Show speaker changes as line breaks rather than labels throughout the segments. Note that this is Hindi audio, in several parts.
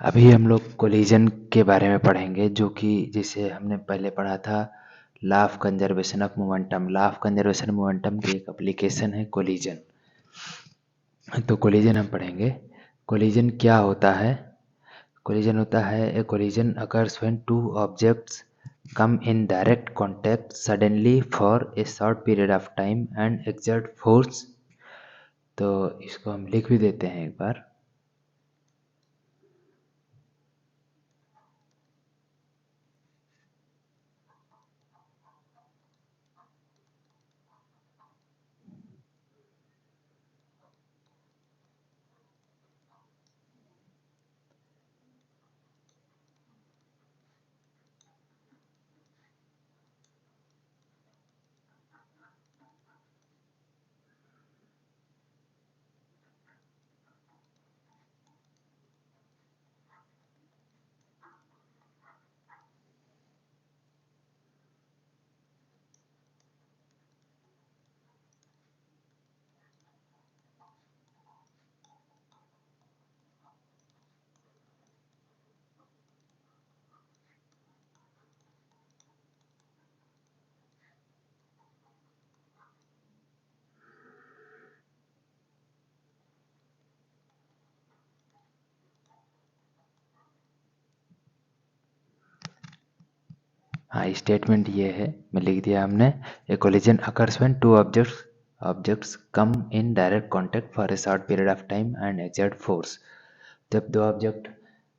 अभी हम लोग कोलिजन के बारे में पढ़ेंगे, जो कि जिसे हमने पहले पढ़ा था law of conservation of momentum. Law of conservation momentum की एक एप्लीकेशन है कोलिजन। तो कोलिजन हम पढ़ेंगे। कोलिजन क्या होता है? कोलिजन होता है a collision occurs when two objects come in direct contact suddenly for a short period of time and exert force। तो इसको हम लिख भी देते हैं एक बार। हाँ, स्टेटमेंट ये है, मैं लिख दिया हमने। A collision occurs when two objects come in direct contact for a short period of time and exert force. जब दो ऑब्जेक्ट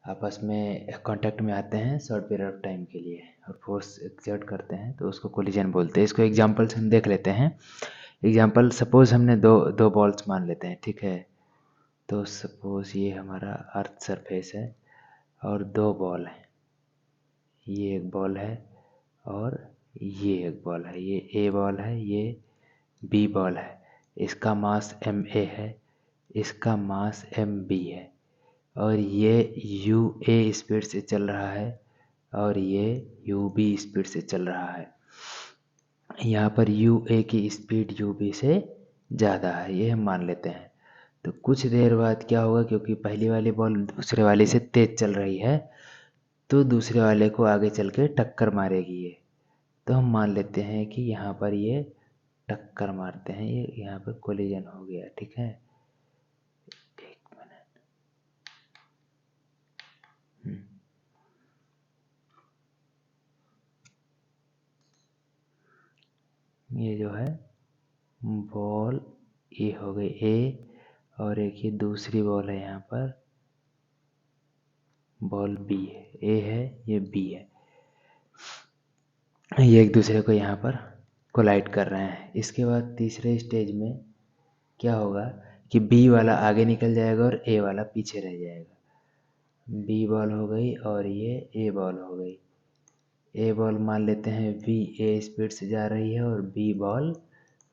आपस में कांटेक्ट में आते हैं शॉर्ट पीरियड ऑफ टाइम के लिए और फोर्स एक्सर्ट करते हैं तो उसको कोलिजन बोलते हैं। इसको एग्जांपल से हम देख लेते हैं। एग्जांपल, सपोज हमने दो दो बॉल्स मान लेते हैं, ठीक है। तो सपोज ये हमारा अर्थ सरफेस है और दो बॉल हैं। ये एक बॉल है और ये एक बॉल है। ये ए बॉल है, ये बी बॉल है। इसका मास एम ए है, इसका मास एम बी है। और ये यू ए स्पीड से चल रहा है और ये यू बी स्पीड से चल रहा है। यहाँ पर यू ए की स्पीड यू बी से ज़्यादा है, ये हम मान लेते हैं। तो कुछ देर बाद क्या होगा, क्योंकि पहली वाली बॉल दूसरे वाले से तेज चल रही है तो दूसरे वाले को आगे चल के टक्कर मारेगी ये। तो हम मान लेते हैं कि यहाँ पर ये टक्कर मारते हैं, ये यहाँ पर कोलिजन हो गया, ठीक है। एक मिनट। ये जो है बॉल ये हो गई ए और एक ये दूसरी बॉल है, यहाँ पर बॉल बी है। ए है, ये बी है। ये एक दूसरे को यहाँ पर कोलाइड कर रहे हैं। इसके बाद तीसरे स्टेज में क्या होगा कि बी वाला आगे निकल जाएगा और ए वाला पीछे रह जाएगा। बी बॉल हो गई और ये ए बॉल हो गई। ए बॉल मान लेते हैं वी ए स्पीड से जा रही है और B ball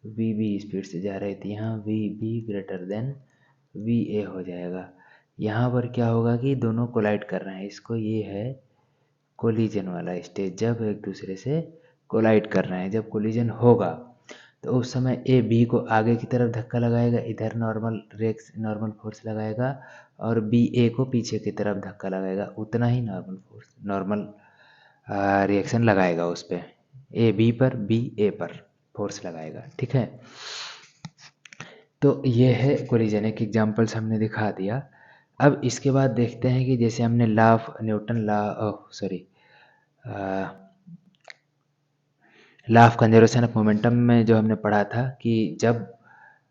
V B speed से जा रही थी। यहाँ V B greater than V A हो जाएगा। यहाँ पर क्या होगा कि दोनों कोलाइड कर रहे हैं, इसको ये है कोलिजन वाला स्टेज। जब एक दूसरे से कोलाइड कर रहे हैं, जब कोलिजन होगा तो उस समय ए बी को आगे की तरफ धक्का लगाएगा, इधर नॉर्मल फोर्स लगाएगा और बी ए को पीछे की तरफ धक्का लगाएगा। उतना ही नॉर्मल रिएक्शन लगाएगा उस पर, ए बी पर बी ए पर फोर्स लगाएगा, ठीक है। तो ये है कोलिजन, एक एग्जांपल्स हमने दिखा दिया। अब इसके बाद देखते हैं कि जैसे हमने law of Newton law of conservation of momentum में जो हमने पढ़ा था कि जब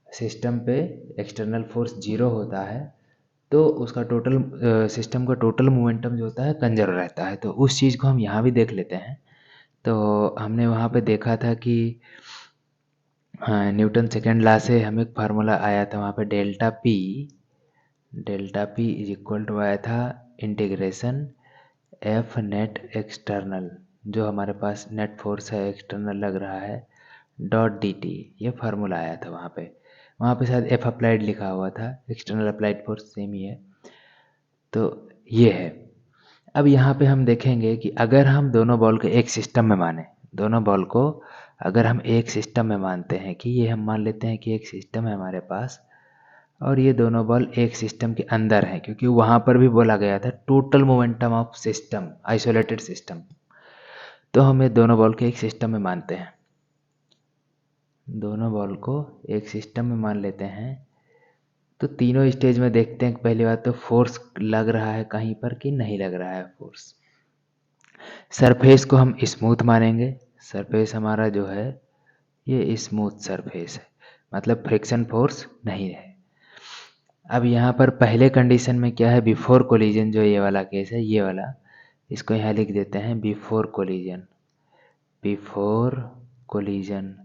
सिस्टम पे एक्सटर्नल फोर्स जीरो होता है तो उसका टोटल सिस्टम का टोटल मोमेंटम जो होता है कंजर्व रहता है। तो उस चीज़ को हम यहाँ भी देख लेते हैं। तो हमने वहाँ पे देखा था कि न्यूटन सेकेंड लॉ से हमें एक फार्मूला आया था वहाँ पे delta P is equal to आया था इंटीग्रेशन एफ नेट एक्सटर्नल, जो हमारे पास नेट फोर्स है एक्सटर्नल लग रहा है, डॉट डी टी। ये फार्मूला आया था वहाँ पे शायद एफ अप्लाइड लिखा हुआ था, एक्सटर्नल अप्लाइड फोर्स सेम ही है। तो ये है। अब यहाँ पे हम देखेंगे कि अगर हम दोनों बॉल को एक सिस्टम में माने, दोनों बॉल को अगर हम एक सिस्टम में मानते हैं कि ये हम मान लेते हैं कि एक सिस्टम है हमारे पास और ये दोनों बॉल एक सिस्टम के अंदर हैं, क्योंकि वहाँ पर भी बोला गया था total momentum of system, isolated system. तो हम ये दोनों बॉल को एक सिस्टम में मानते हैं, दोनों बॉल को एक सिस्टम में मान लेते हैं। तो तीनों स्टेज में देखते हैं, पहली बात तो फोर्स लग रहा है कहीं पर कि नहीं लग रहा है फोर्स। सरफेस को हम स्मूथ मानेंगे, सरफेस हमारा जो है ये स्मूथ सरफेस है, मतलब फ्रिक्शन फोर्स नहीं है। अब यहाँ पर पहले कंडीशन में क्या है, बिफोर कोलिजन, जो ये वाला केस है, ये वाला, इसको यहाँ लिख देते हैं बिफोर कोलिजन। बिफोर कोलिजन,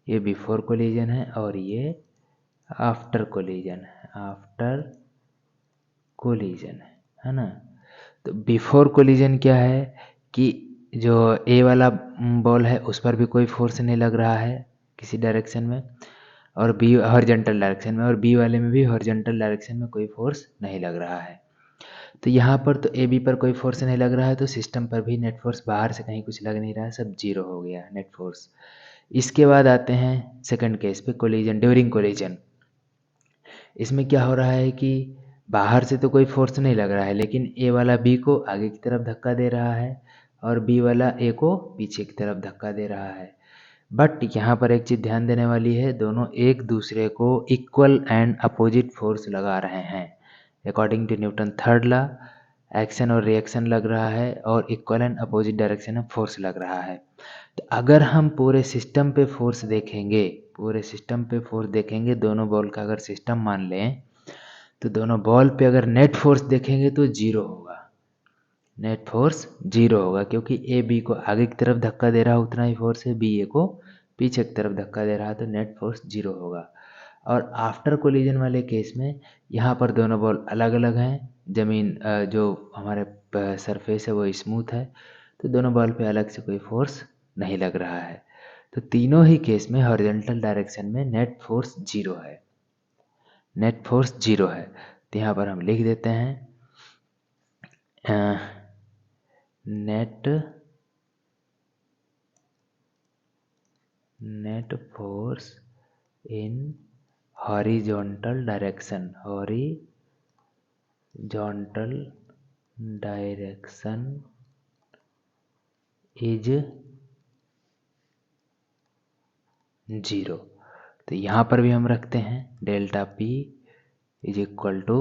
ये बिफोर कोलिजन है और ये आफ्टर कोलिजन है, आफ्टर कोलिजन है ना। तो बिफोर कोलिजन क्या है कि जो ए वाला बॉल है उस पर भी कोई फोर्स नहीं लग रहा है किसी डायरेक्शन में, और बी हॉरिजॉन्टल डायरेक्शन में, और बी वाले में भी हॉरिजॉन्टल डायरेक्शन में कोई फोर्स नहीं लग रहा है। तो यहाँ पर तो ए बी पर कोई फोर्स नहीं लग रहा है, तो सिस्टम पर भी नेट फोर्स बाहर से कहीं कुछ लग नहीं रहा है, सब जीरो हो गया नेट फोर्स। इसके बाद आते हैं सेकंड केस पे, कोलिजन, ड्यूरिंग कोलिजन। इसमें क्या हो रहा है कि बाहर से तो कोई फोर्स नहीं लग रहा है, लेकिन ए वाला बी को आगे की तरफ धक्का दे रहा है और बी वाला ए को पीछे की तरफ धक्का दे रहा है। बट यहाँ पर एक चीज़ ध्यान देने वाली है, दोनों एक दूसरे को इक्वल एंड अपोजिट फोर्स लगा रहे हैं। According to Newton third law, action और रिएक्शन लग रहा है और इक्वल एंड अपोजिट डायरेक्शन में फोर्स लग रहा है। तो अगर हम पूरे सिस्टम पे फोर्स देखेंगे, पूरे सिस्टम पे फोर्स देखेंगे, दोनों बॉल का अगर सिस्टम मान लें, तो दोनों बॉल पे अगर नेट फोर्स देखेंगे तो जीरो होगा, नेट फोर्स जीरो होगा, क्योंकि ए बी को आगे की तरफ धक्का दे रहा है उतना ही फोर्स है, बी ए को पीछे की तरफ धक्का दे रहा है, तो नेट फोर्स जीरो होगा। और आफ्टर कोलिजन वाले केस में यहाँ पर दोनों बॉल अलग अलग हैं, ज़मीन जो हमारे सरफेस है वो स्मूथ है, तो दोनों बॉल पे अलग से कोई फोर्स नहीं लग रहा है। तो तीनों ही केस में हॉरिजॉन्टल डायरेक्शन में नेट फोर्स जीरो है, नेट फोर्स जीरो है। तो यहाँ पर हम लिख देते हैं net force in horizontal direction, horizontal direction is zero. तो यहाँ पर भी हम रखते हैं delta P is equal to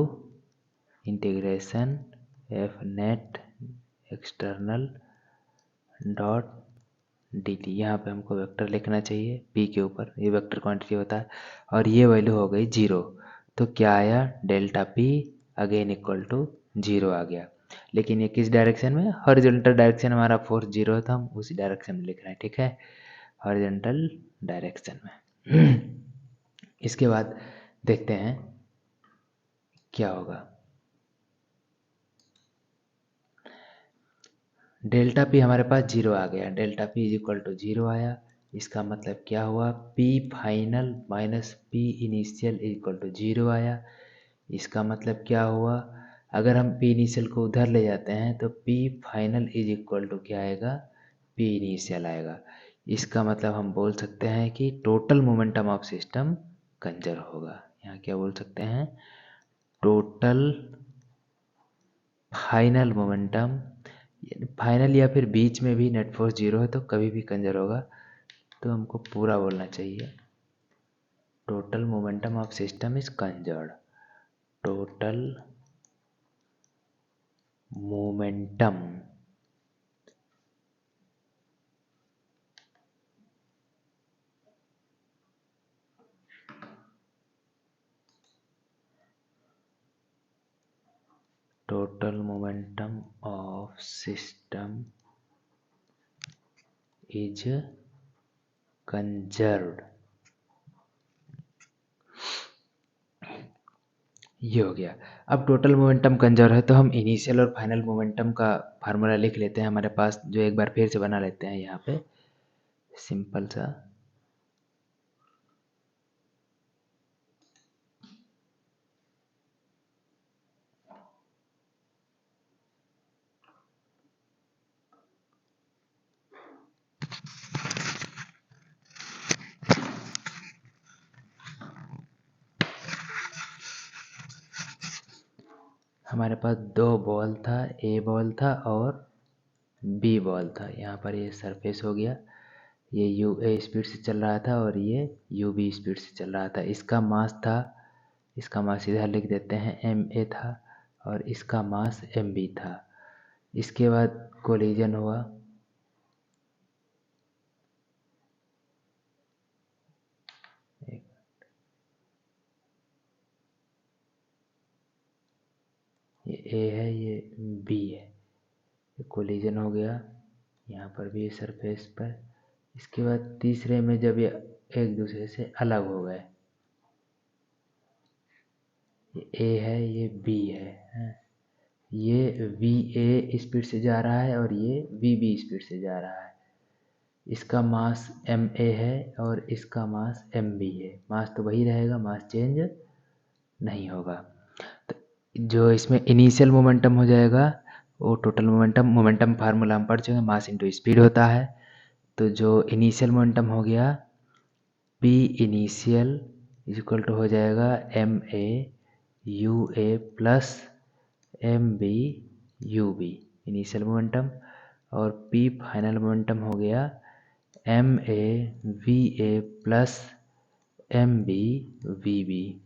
integration F net external dot D T. यहाँ पे हमको वेक्टर लिखना चाहिए पी के ऊपर, ये वेक्टर क्वांटिटी होता है, और ये वैल्यू हो गई जीरो। तो क्या आया, delta P again equal to zero आ गया। लेकिन ये किस डायरेक्शन में, हॉरिजॉन्टल डायरेक्शन, हमारा फोर्स जीरो है तो हम उसी डायरेक्शन में लिख रहे हैं, ठीक है, हॉरिजॉन्टल डायरेक्शन में। इसके बाद देखते हैं क्या होगा। डेल्टा पी हमारे पास जीरो आ गया, delta P is equal to zero आया। इसका मतलब क्या हुआ, P final minus P initial is equal to zero आया। इसका मतलब क्या हुआ, अगर हम पी इनिशियल को उधर ले जाते हैं तो P final is equal to क्या आएगा, पी इनिशियल आएगा। इसका मतलब हम बोल सकते हैं कि total momentum of system Kanjar होगा। यहाँ क्या बोल सकते हैं, टोटल फाइनल मोमेंटम, फाइनल या फिर बीच में भी नेट फोर्स जीरो है तो कभी भी कंजर होगा, तो हमको पूरा बोलना चाहिए total momentum of system is conserved. Total momentum total momentum of system is conserved। ये हो गया। अब टोटल मोमेंटम कंजर्व है तो हम इनिशियल और फाइनल मोमेंटम का फार्मूला लिख लेते हैं हमारे पास, जो एक बार फिर से बना लेते हैं यहाँ पे सिंपल सा। हमारे पास दो बॉल था, ए बॉल था और बी बॉल था। यहाँ पर ये सरफेस हो गया, ये यू ए स्पीड से चल रहा था और ये यू बी स्पीड से चल रहा था। इसका मास था, इसका मास इधर लिख देते हैं, एम ए था और इसका मास एम बी था। इसके बाद कोलिजन हुआ, ये ए है, ये बी है, कोलिजन हो गया यहाँ पर भी सरफेस पर। इसके बाद तीसरे में जब ये एक दूसरे से अलग हो गए, ये ए है, ये बी है, ये वी ए स्पीड से जा रहा है और ये वी बी स्पीड से जा रहा है। इसका मास एम ए है और इसका मास एम बी है। मास तो वही रहेगा, मास चेंज नहीं होगा। तो जो इसमें इनिशियल मोमेंटम हो जाएगा वो टोटल मोमेंटम फार्मूला हम पढ़ चुके हैं, मास इंटू स्पीड होता है। तो जो इनिशियल मोमेंटम हो गया P initial is equal to हो जाएगा M A U A plus M B U B initial momentum, और पी फाइनल मोमेंटम हो गया M A V A plus M B V B.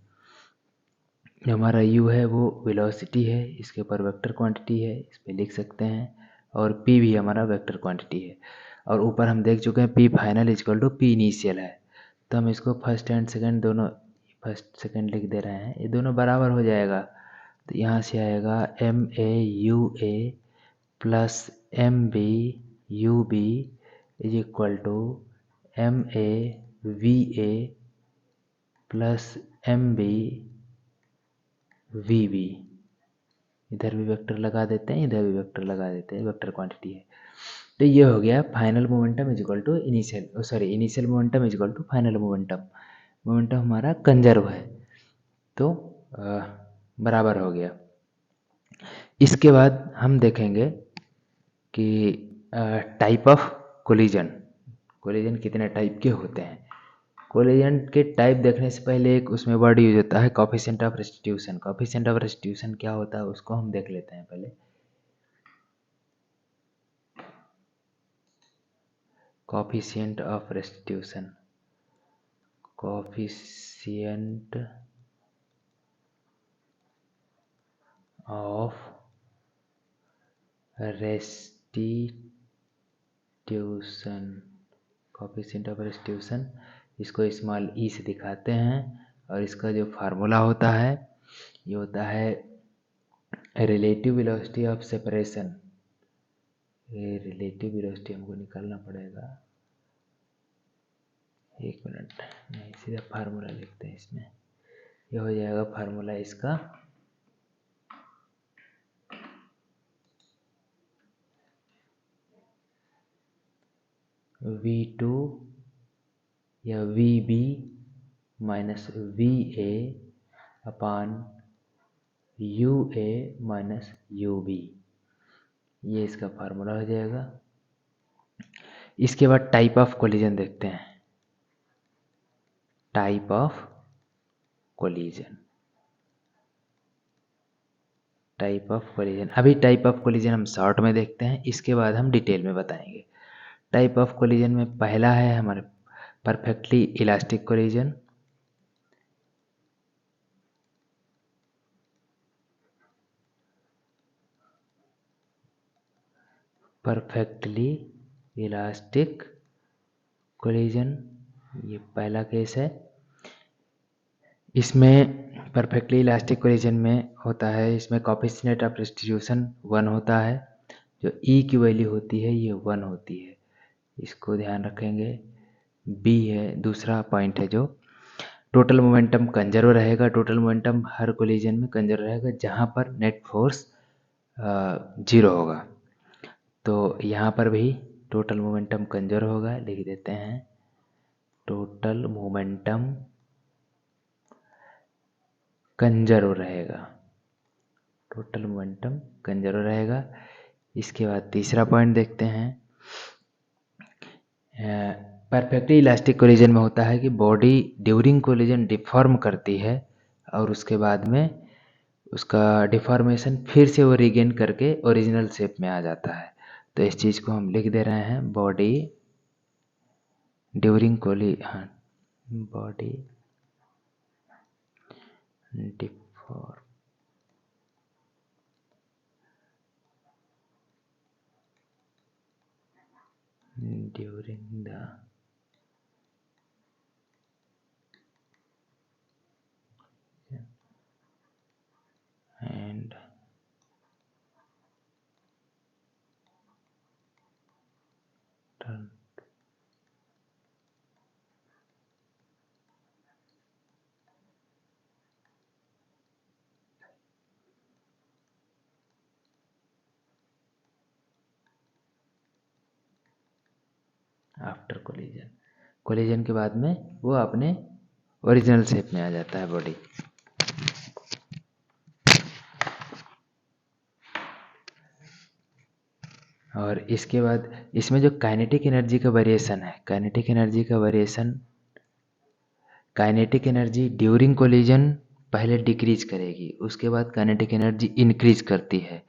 जो हमारा u है वो वेलोसिटी है, इसके ऊपर वेक्टर क्वांटिटी है, इस पर लिख सकते हैं, और p भी हमारा वेक्टर क्वांटिटी है। और ऊपर हम देख चुके हैं p final equal to p initial है, तो हम इसको फर्स्ट एंड सेकंड दोनों, फर्स्ट सेकंड लिख दे रहे हैं, ये दोनों बराबर हो जाएगा। तो यहाँ से आएगा M A U A plus M B U B is equal to M A V A plus M B V B. इधर भी वेक्टर लगा देते हैं, इधर भी वेक्टर लगा देते हैं, वेक्टर क्वांटिटी है। तो ये हो गया final momentum is equal to initial momentum is equal to final momentum. Momentum हमारा कंजर्व है, तो बराबर हो गया। इसके बाद हम देखेंगे कि टाइप ऑफ कोलिजन, कोलिजन कितने टाइप के होते हैं। कोलिजन के टाइप देखने से पहले एक उसमें वर्ड यूज होता है coefficient of restitution. Coefficient of restitution क्या होता है उसको हम देख लेते हैं पहले। Coefficient of restitution, coefficient of restitution, coefficient of restitution, इसको स्मॉल ई से दिखाते हैं, और इसका जो फार्मूला होता है ये होता है रिलेटिव वेलोसिटी ऑफ सेपरेशन। ये रिलेटिव वेलोसिटी हमको निकालना पड़ेगा, एक मिनट, नहीं सीधा फार्मूला लिखते हैं इसमें। ये हो जाएगा फार्मूला इसका V2 या VB माइनस VA अपान UA माइनस UB, ये इसका फार्मूला हो जाएगा। इसके बाद टाइप ऑफ कोलिजन देखते हैं। Type of collision, type of collision, अभी टाइप ऑफ कोलिजन हम शॉर्ट में देखते हैं, इसके बाद हम डिटेल में बताएंगे। टाइप ऑफ कोलिजन में पहला है हमारे perfectly elastic collision. Perfectly elastic collision, ये पहला केस है। इसमें परफेक्टली इलास्टिक कोलिजन में होता है, इसमें कोफिशिएंट ऑफ रेस्टिट्यूशन 1 होता है, जो ई की वैल्यू होती है ये 1 होती है, इसको ध्यान रखेंगे। बी है दूसरा पॉइंट है, जो टोटल मोमेंटम कंजर्व रहेगा। टोटल मोमेंटम हर कोलिजन में कंजर्व रहेगा जहाँ पर नेट फोर्स 0 होगा। तो यहाँ पर भी टोटल मोमेंटम कंजर्व होगा, लिख देते हैं टोटल मोमेंटम कंजर्व रहेगा, टोटल मोमेंटम कंजर्व रहेगा। इसके बाद तीसरा पॉइंट देखते हैं। परफेक्टली इलास्टिक कोलिजन में होता है कि बॉडी ड्यूरिंग कोलिजन डिफॉर्म करती है और उसके बाद में उसका डिफॉर्मेशन फिर से वो रिगेन करके ओरिजिनल शेप में आ जाता है। तो इस चीज़ को हम लिख दे रहे हैं body during body deform during the and turn after collision. Collision के बाद में वो अपने ओरिजिनल शेप में आ जाता है बॉडी। और इसके बाद इसमें जो काइनेटिक एनर्जी का वेरिएशन है, काइनेटिक एनर्जी का variation, kinetic energy during collision पहले डिक्रीज करेगी, उसके बाद काइनेटिक एनर्जी इंक्रीज करती है,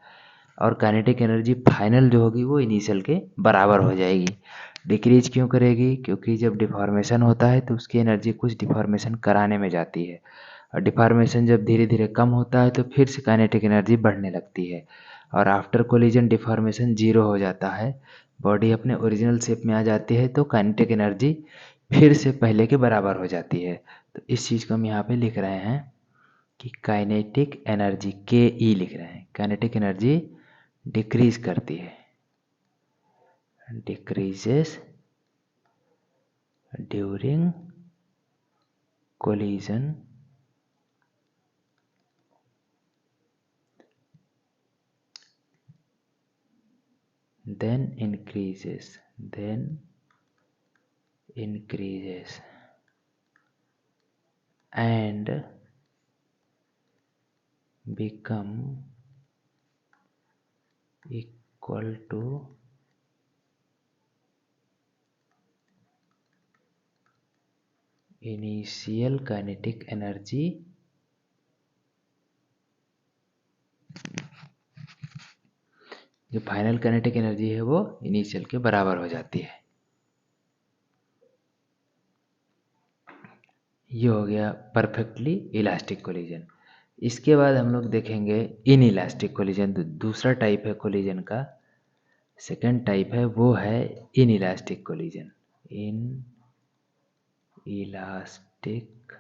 और काइनेटिक एनर्जी फाइनल जो होगी वो इनिशियल के बराबर हो जाएगी। डिक्रीज क्यों करेगी? क्योंकि जब डिफॉर्मेशन होता है तो उसकी एनर्जी कुछ डिफॉर्मेशन कराने में जाती है, और डिफॉर्मेशन जब धीरे धीरे कम होता है तो फिर से काइनेटिक एनर्जी बढ़ने लगती है, और आफ्टर कोलिजन डिफॉर्मेशन जीरो हो जाता है, बॉडी अपने ओरिजिनल शेप में आ जाती है, तो काइनेटिक एनर्जी फिर से पहले के बराबर हो जाती है। तो इस चीज़ को हम यहाँ पे लिख रहे हैं कि काइनेटिक एनर्जी के ई लिख रहे हैं, काइनेटिक एनर्जी डिक्रीज करती है, decreases during collision then increases and become equal to initial kinetic energy जो फाइनल काइनेटिक एनर्जी है वो इनिशियल के बराबर हो जाती है। ये हो गया परफेक्टली इलास्टिक कोलिजन। इसके बाद हम लोग देखेंगे इन इलास्टिक कोलिजन, दूसरा टाइप है कोलिजन का, सेकंड टाइप है वो है in elastic collision. In elastic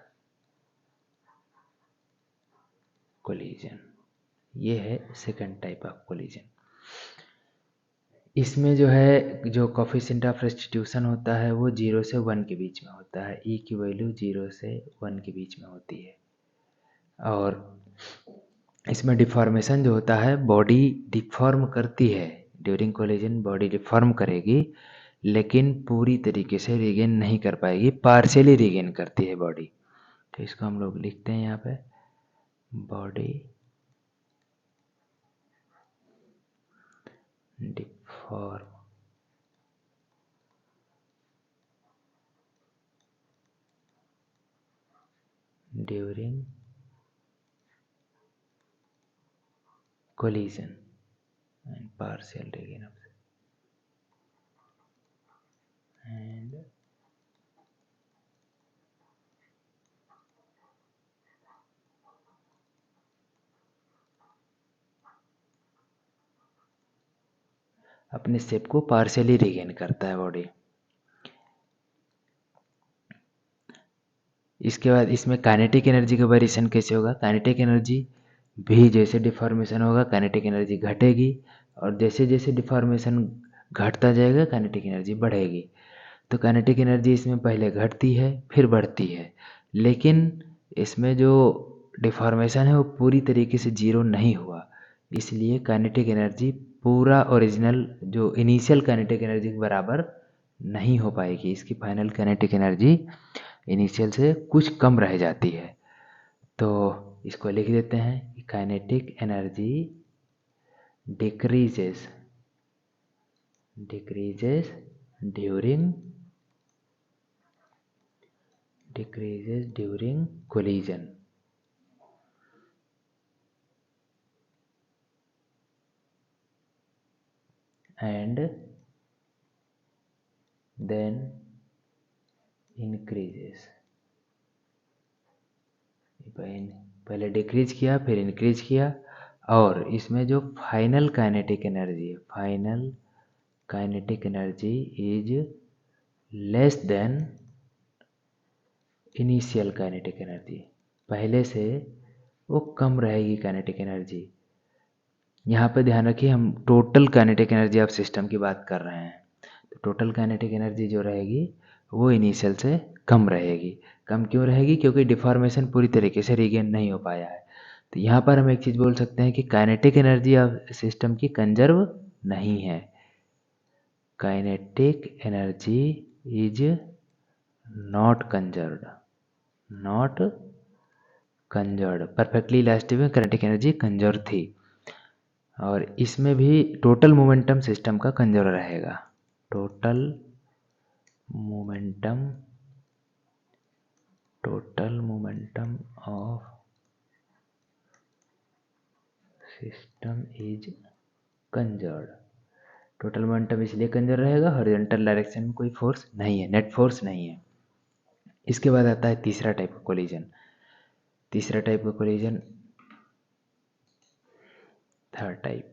collision, ये है सेकंड टाइप ऑफ कोलिजन। इसमें जो है जो कोफिशिएंट ऑफ रेस्टिट्यूशन होता है वो 0 से 1 के बीच में होता है, ई की वैल्यू 0 से 1 के बीच में होती है। और इसमें डिफॉर्मेशन जो होता है, बॉडी डिफॉर्म करती है, ड्यूरिंग कोलिजन बॉडी डिफॉर्म करेगी, लेकिन पूरी तरीके से रिगेन नहीं कर पाएगी, पार्शियली रिगेन करती है बॉडी। तो इसको हम लोग लिखते हैं यहाँ पे body deform during collision and partial regain of and अपने शेप को पार्शियली रिगेन करता है बॉडी। इसके बाद इसमें काइनेटिक एनर्जी का वेरिएशन कैसे होगा? काइनेटिक एनर्जी भी जैसे डिफॉर्मेशन होगा काइनेटिक एनर्जी घटेगी, और जैसे जैसे डिफॉर्मेशन घटता जाएगा काइनेटिक एनर्जी बढ़ेगी। तो काइनेटिक एनर्जी इसमें पहले घटती है फिर बढ़ती है, लेकिन इसमें जो डिफॉर्मेशन है वो पूरी तरीके से जीरो नहीं हुआ, इसलिए काइनेटिक एनर्जी पूरा ओरिजिनल जो इनिशियल काइनेटिक एनर्जी के बराबर नहीं हो पाएगी, इसकी फाइनल काइनेटिक एनर्जी इनिशियल से कुछ कम रह जाती है। तो इसको लिख देते हैं kinetic energy decreases during collision. and then increases। पहले डिक्रीज किया फिर इंक्रीज किया, और इसमें जो फाइनल काइनेटिक एनर्जी है, final kinetic energy is less than initial kinetic energy, पहले से वो कम रहेगी काइनेटिक एनर्जी। यहाँ पे ध्यान रखिए हम total kinetic energy of system की बात कर रहे हैं, तो टोटल काइनेटिक एनर्जी जो रहेगी वो इनिशियल से कम रहेगी। कम क्यों रहेगी? क्योंकि डिफॉर्मेशन पूरी तरीके से रीगेन नहीं हो पाया है। तो यहाँ पर हम एक चीज़ बोल सकते हैं कि काइनेटिक एनर्जी ऑफ सिस्टम की कंजर्व नहीं है। Kinetic energy is not conserved, not conserved. Perfectly elastic में काइनेटिक एनर्जी कंजर्व थी, और इसमें भी टोटल मोमेंटम सिस्टम का कंजर्व रहेगा। Total momentum of system is conserved. Total momentum इसलिए कंजर्व रहेगा, हॉरिजॉन्टल डायरेक्शन में कोई फोर्स नहीं है, नेट फोर्स नहीं है। इसके बाद आता है तीसरा टाइप का कोलिजन। तीसरा टाइप का कोलिजन, थर्ड टाइप,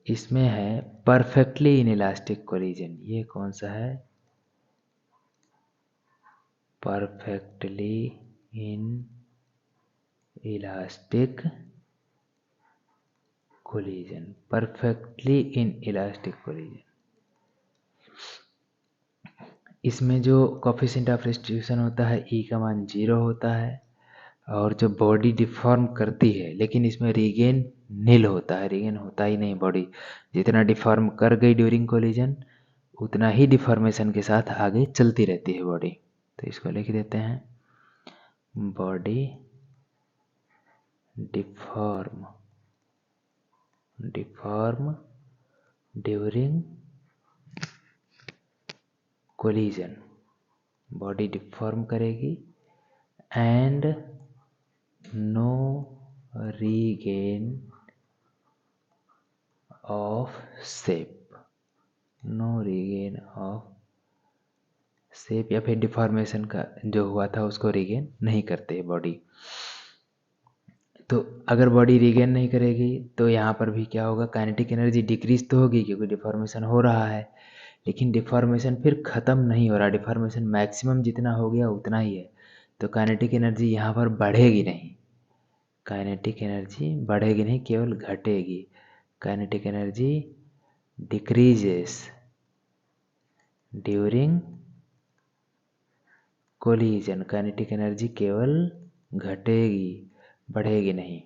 इसमें है परफेक्टली इनइलास्टिक कोलिजन। ये कौन सा है? Perfectly in elastic collision, perfectly in elastic collision. इसमें जो कोफिशिएंट ऑफ रेस्टिट्यूशन होता है ई का मान 0 होता है, और जो बॉडी डिफॉर्म करती है, लेकिन इसमें रीगेन नील होता है, रीगेन होता ही नहीं बॉडी। जितना डिफॉर्म कर गई ड्यूरिंग कोलिजन उतना ही डिफॉर्मेशन के साथ आगे चलती रहती है बॉडी। तो इसको लिख देते हैं body deform during collision. Body deform करेगी and no regain of shape, no regain of shape, या फिर डिफॉर्मेशन का जो हुआ था उसको रीगेन नहीं करते बॉडी। तो अगर बॉडी रीगेन नहीं करेगी तो यहाँ पर भी क्या होगा? काइनेटिक एनर्जी डिक्रीज तो होगी क्योंकि डिफॉर्मेशन हो रहा है, लेकिन डिफॉर्मेशन फिर ख़त्म नहीं हो रहा, डिफॉर्मेशन मैक्सिमम जितना हो गया उतना ही है। तो काइनेटिक एनर्जी यहाँ पर बढ़ेगी नहीं, काइनेटिक एनर्जी बढ़ेगी नहीं, केवल घटेगी। Kinetic energy decreases during collision, kinetic energy केवल घटेगी, बढ़ेगी नहीं।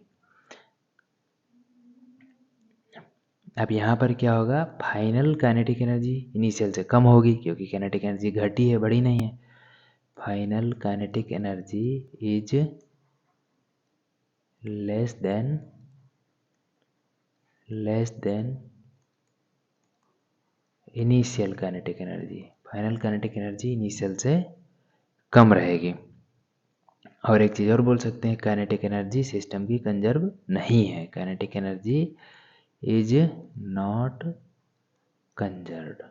अब यहाँ पर क्या होगा? फाइनल काइनेटिक एनर्जी इनिशियल से कम होगी क्योंकि काइनेटिक एनर्जी घटी है, बढ़ी नहीं है। Final kinetic energy is less than initial kinetic energy. Final kinetic energy initial से कम रहेगी। और एक चीज़ और बोल सकते हैं, काइनेटिक एनर्जी सिस्टम की कंजर्व नहीं है, kinetic energy is not conserved.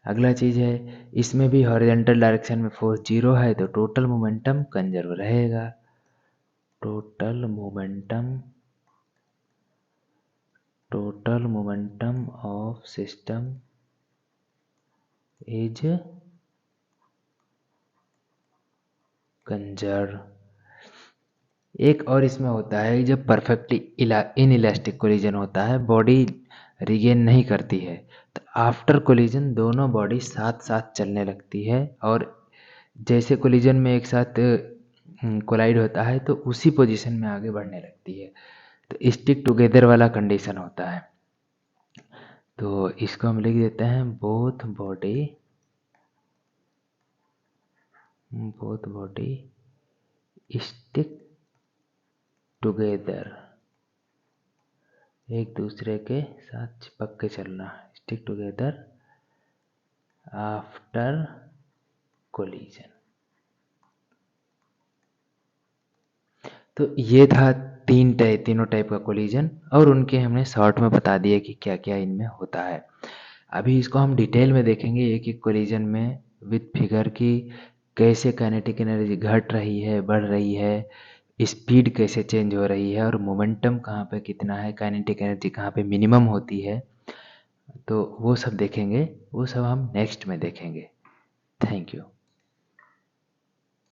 अगला चीज़ है, इसमें भी हॉरिजॉन्टल डायरेक्शन में फोर्स 0 है तो टोटल मोमेंटम कंजर्व रहेगा। Total momentum of system is conserve. एक और इसमें होता है, जब परफेक्टली इनइलास्टिक कोलिजन होता है, बॉडी रिगेन नहीं करती है, तो आफ्टर कोलिजन दोनों बॉडी साथ साथ चलने लगती है, और जैसे कोलिजन में एक साथ कोलाइड होता है तो उसी पोजीशन में आगे बढ़ने लगती है, तो स्टिक टुगेदर वाला कंडीशन होता है। तो इसको हम लिख देते हैं बोथ बॉडी स्टिक टुगेदर, एक दूसरे के साथ चिपक के चलना, स्टिक टुगेदर आफ्टर कोलिजन। तो ये था तीनों टाइप का कोलिजन, और उनके हमने शॉर्ट में बता दिए कि क्या क्या इनमें होता है। अभी इसको हम डिटेल में देखेंगे एक एक कोलिजन में विथ फिगर की कैसे काइनेटिक एनर्जी घट रही है, बढ़ रही है, स्पीड कैसे चेंज हो रही है, और मोमेंटम कहाँ पे कितना है, काइनेटिक एनर्जी कहाँ पे मिनिमम होती है। तो वो सब देखेंगे, वो सब हम नेक्स्ट में देखेंगे। Thank you.